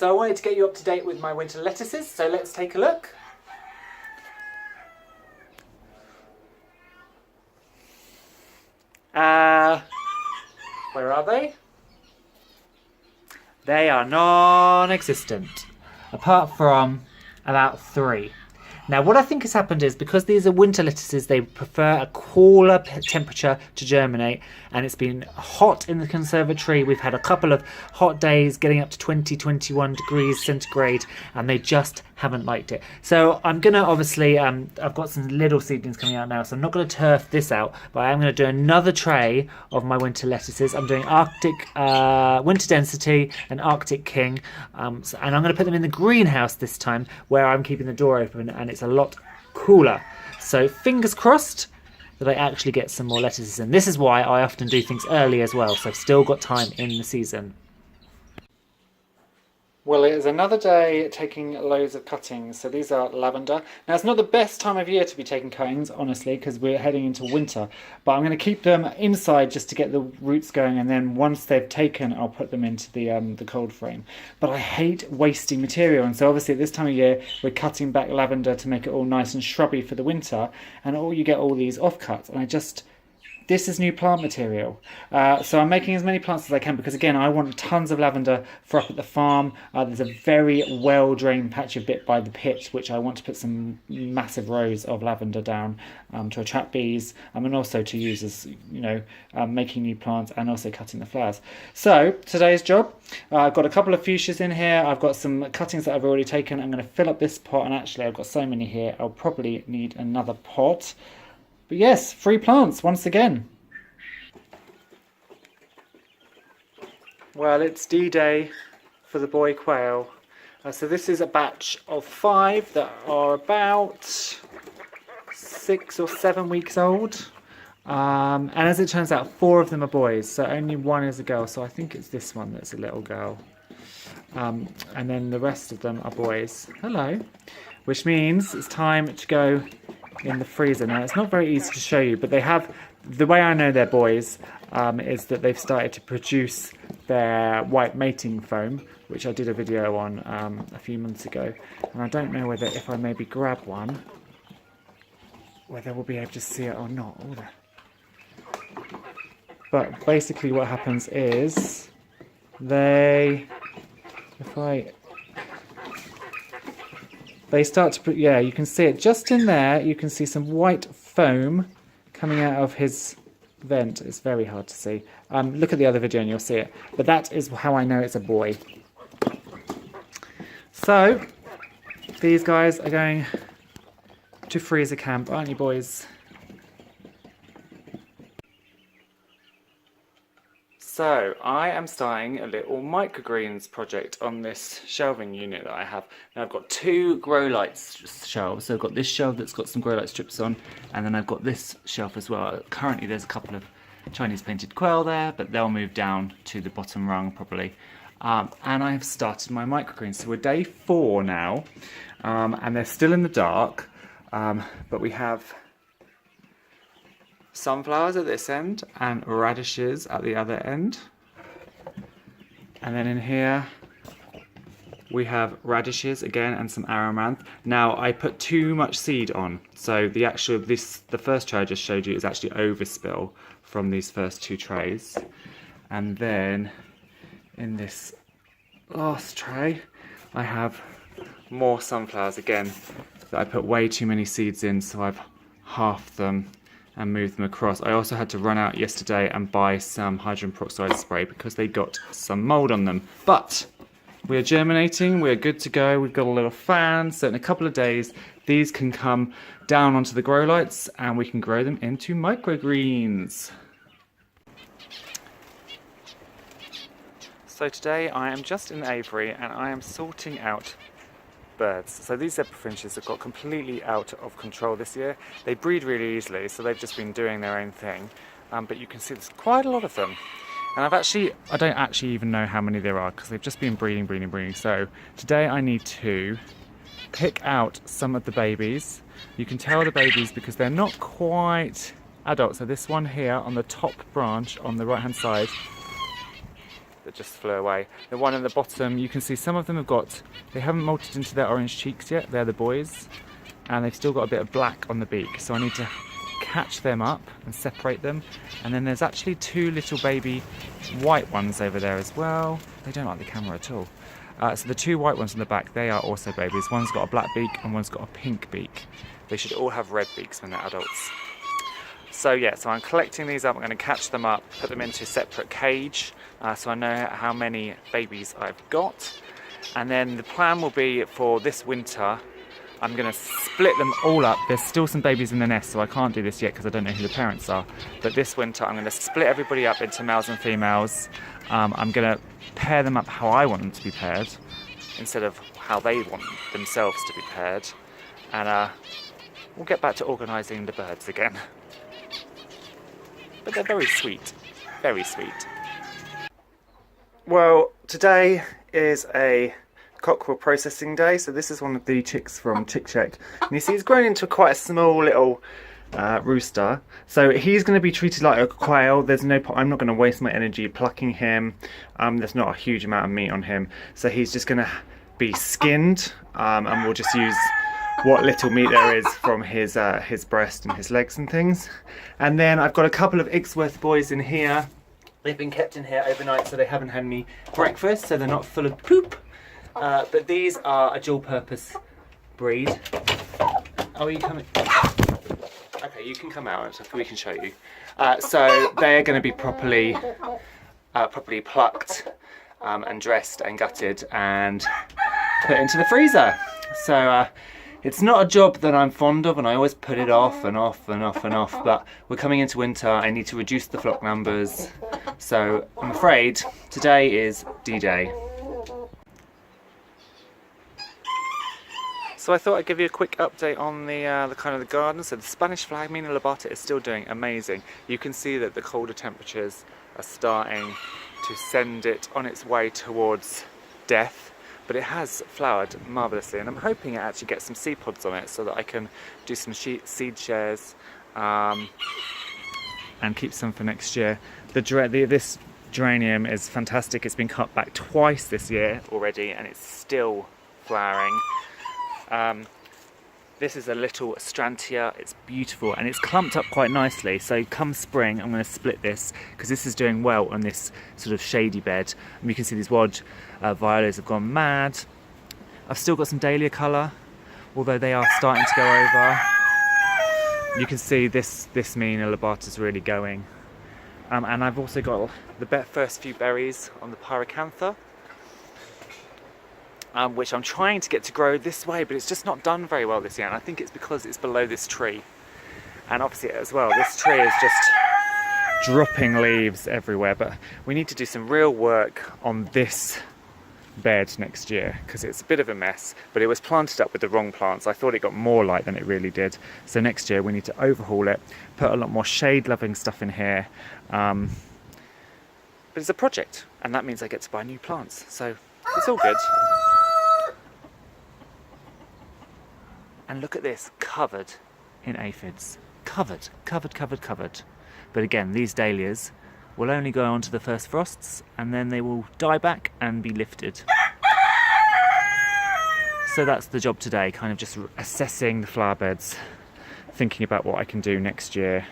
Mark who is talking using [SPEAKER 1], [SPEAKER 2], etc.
[SPEAKER 1] So I wanted to get you up to date with my winter lettuces, so let's take a look. Where are they? They are non-existent, apart from about 3. Now what I think has happened is, because these are winter lettuces, they prefer a cooler temperature to germinate, and it's been hot in the conservatory. We've had a couple of hot days getting up to 20-21 degrees centigrade, and they just haven't liked it. So I'm gonna obviously I've got some little seedlings coming out now, so I'm not going to turf this out, but I'm going to do another tray of my winter lettuces. I'm doing Arctic Winter Density and Arctic King, and I'm going to put them in the greenhouse this time, where I'm keeping the door open and it's a lot cooler. So fingers crossed that I actually get some more lettuces in. This is why I often do things early as well, so I've still got time in the season. Well, it is another day taking loads of cuttings. So these are lavender. Now, it's not the best time of year to be taking cuttings, honestly, because we're heading into winter. But I'm going to keep them inside just to get the roots going, and then once they've taken, I'll put them into the cold frame. But I hate wasting material, and so obviously at this time of year, we're cutting back lavender to make it all nice and shrubby for the winter, and you get all these offcuts, and this is new plant material. So I'm making as many plants as I can, because again, I want tons of lavender for up at the farm. There's a very well-drained patch of bit by the pit, which I want to put some massive rows of lavender down to attract bees, and also to use as, making new plants and also cutting the flowers. So today's job, I've got a couple of fuchsias in here. I've got some cuttings that I've already taken. I'm going to fill up this pot, and actually I've got so many here, I'll probably need another pot. But yes, 3 plants once again. Well, it's D-Day for the boy quail. So this is a batch of 5 that are about 6 or 7 weeks old. And as it turns out, 4 of them are boys, so only 1 is a girl. So I think it's this one that's a little girl. And then the rest of them are boys. Hello. Which means it's time to go in the freezer. Now, it's not very easy to show you, but they have, the way I know they're boys is that they've started to produce their white mating foam, which I did a video on a few months ago, and I don't know whether, if I maybe grab one, whether we'll be able to see it or not. But basically what happens is they start to put, yeah, you can see it just in there. You can see some white foam coming out of his vent. It's very hard to see. Look at the other video and you'll see it. But that is how I know it's a boy. So these guys are going to freezer camp, aren't you, boys? So I am starting a little microgreens project on this shelving unit that I have. Now I've got 2 grow light shelves. So I've got this shelf that's got some grow light strips on, and then I've got this shelf as well. Currently there's a couple of Chinese painted quail there, but they'll move down to the bottom rung probably. And I have started my microgreens. So we're day 4 now, and they're still in the dark, but we have sunflowers at this end and radishes at the other end, and then in here we have radishes again and some amaranth. Now I put too much seed on, so the first tray I just showed you is actually overspill from these first 2 trays, and then in this last tray I have more sunflowers again that I put way too many seeds in, so I've halved them and move them across. I also had to run out yesterday and buy some hydrogen peroxide spray because they got some mold on them. But we are germinating, we're good to go. We've got a little fan, so in a couple of days these can come down onto the grow lights and we can grow them into microgreens. So today I am just in the aviary and I am sorting out birds. So these Zebrafinches have got completely out of control this year. They breed really easily, so they've just been doing their own thing. But you can see there's quite a lot of them. And I don't actually even know how many there are because they've just been breeding. So today I need to pick out some of the babies. You can tell the babies because they're not quite adult. So this one here on the top branch on the right hand side, that just flew away. The one at the bottom, you can see some of them they haven't molted into their orange cheeks yet, they're the boys, and they've still got a bit of black on the beak, so I need to catch them up and separate them. And then there's actually 2 little baby white ones over there as well. They don't like the camera at all. So the 2 white ones in the back, they are also babies. One's got a black beak and one's got a pink beak. They should all have red beaks when they're adults. So yeah, so I'm collecting these up, I'm going to catch them up, put them into a separate cage, so I know how many babies I've got. And then the plan will be for this winter, I'm going to split them all up. There's still some babies in the nest, so I can't do this yet because I don't know who the parents are. But this winter I'm going to split everybody up into males and females. I'm going to pair them up how I want them to be paired, instead of how they want themselves to be paired. And we'll get back to organising the birds again. But they're very sweet, very sweet. Well, today is a cockerel processing day, so this is one of the chicks from Chick Check. And you see he's grown into quite a small little rooster. So he's going to be treated like a quail. There's no I'm not going to waste my energy plucking him. There's not a huge amount of meat on him. So he's just going to be skinned, and we'll just use what little meat there is from his breast and his legs and things. And then I've got a couple of Ixworth boys in here. They've been kept in here overnight, so they haven't had any breakfast, so they're not full of poop. But these are a dual purpose breed. Oh, are you coming? Okay, you can come out, so we can show you. So they're going to be properly plucked and dressed and gutted and put into the freezer. So it's not a job that I'm fond of, and I always put it off and off and off and off, but we're coming into winter, I need to reduce the flock numbers, so I'm afraid today is D-Day. So I thought I'd give you a quick update on the kind of the garden. So the Spanish flagmina lobata is still doing amazing. You can see that the colder temperatures are starting to send it on its way towards death. But it has flowered marvellously, and I'm hoping it actually gets some seed pods on it so that I can do some seed shares and keep some for next year. This geranium is fantastic. It's been cut back twice this year already, and it's still flowering. This is a little Astrantia. It's beautiful and it's clumped up quite nicely. So come spring, I'm going to split this because this is doing well on this sort of shady bed. And you can see these wild violas have gone mad. I've still got some dahlia colour, although they are starting to go over. You can see this Mina lobata is really going. And I've also got the first few berries on the pyracantha. Which I'm trying to get to grow this way, but it's just not done very well this year, and I think it's because it's below this tree. And obviously as well, this tree is just dropping leaves everywhere, but we need to do some real work on this bed next year because it's a bit of a mess, but it was planted up with the wrong plants. I thought it got more light than it really did, so next year we need to overhaul it, put a lot more shade loving stuff in here, but it's a project, and that means I get to buy new plants, so it's all good. And look at this, covered in aphids. Covered. But again, these dahlias will only go on to the first frosts, and then they will die back and be lifted. So that's the job today, kind of just assessing the flower beds, thinking about what I can do next year